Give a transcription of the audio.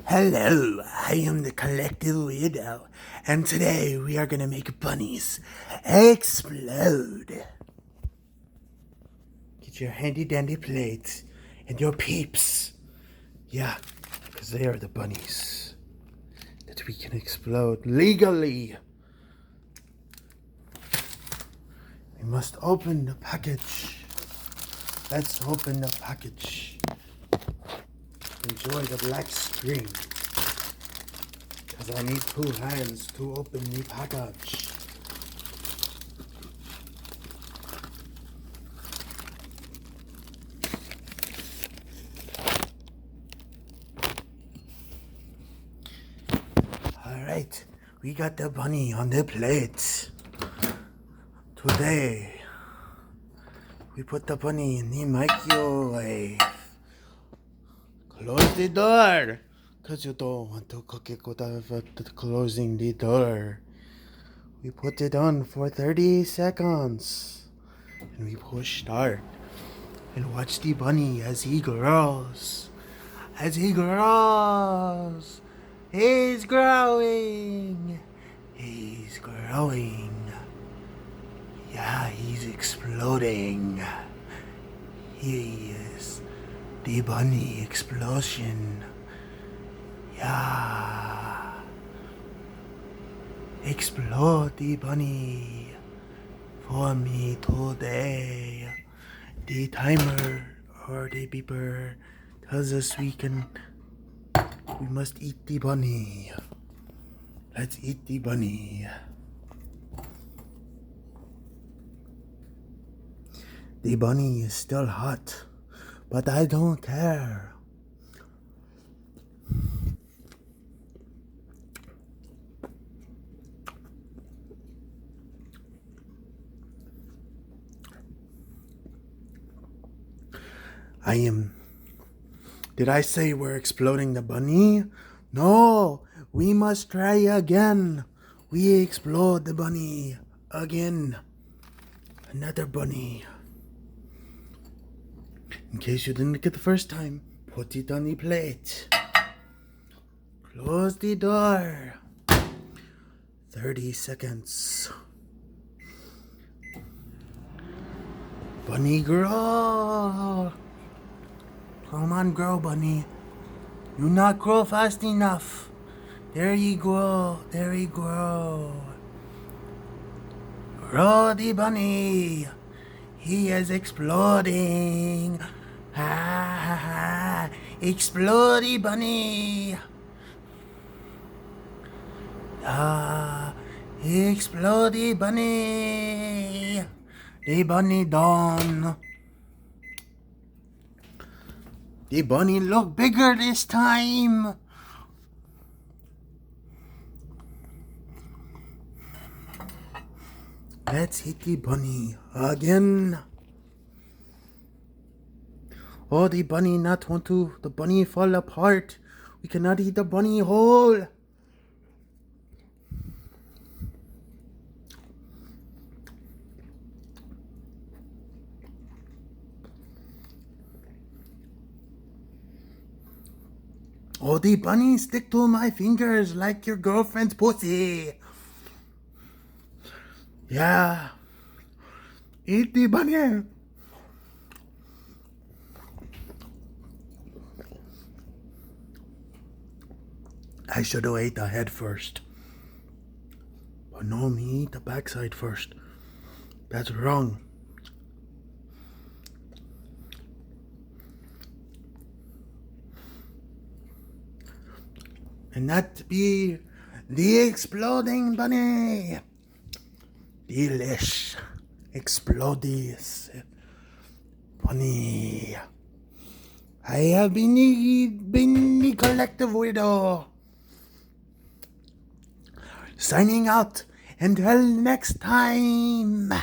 Hello, I am the Collective Weirdo, and today we are gonna make bunnies explode. Get your handy dandy plates and your peeps. Yeah, because they are the bunnies that we can explode legally. We must open the package. Let's open the package. Enjoy the black screen. Because I need 2 hands to open the package. Alright, we got the bunny on the plate. Today, we put the bunny in the microwave. Close the door, because you don't want to cook it without closing the door. We put it on for 30 seconds. And we push start. And watch the bunny as he grows. As he grows. He's growing. He's growing. Yeah, he's exploding. He is the bunny explosion. Yeah. Explode the bunny for me today. The timer or the beeper tells us we must eat the bunny. Let's eat the bunny. The bunny is still hot, but I don't care. Did I say we're exploding the bunny? No, we must try again. We explode the bunny again. Another bunny. In case you didn't get the first time, put it on the plate. Close the door. 30 seconds. Bunny grow. Come on, grow, bunny. You not grow fast enough. There you grow. There you grow. Grow the bunny. He is exploding. Ha ha ha. Explode the bunny. Ah, explode the bunny. The bunny done. The bunny look bigger this time. Let's hit the bunny again. Oh, the bunny not want to. The bunny fall apart. We cannot eat the bunny whole. Oh, the bunny stick to my fingers like your girlfriend's pussy. Yeah. Eat the bunny. I should have ate the head first. But no, me eat the backside first. That's wrong. And that be the exploding bunny. Delish. Explodies. Bunny. I have been the Collective Weirdo. Signing out until next time.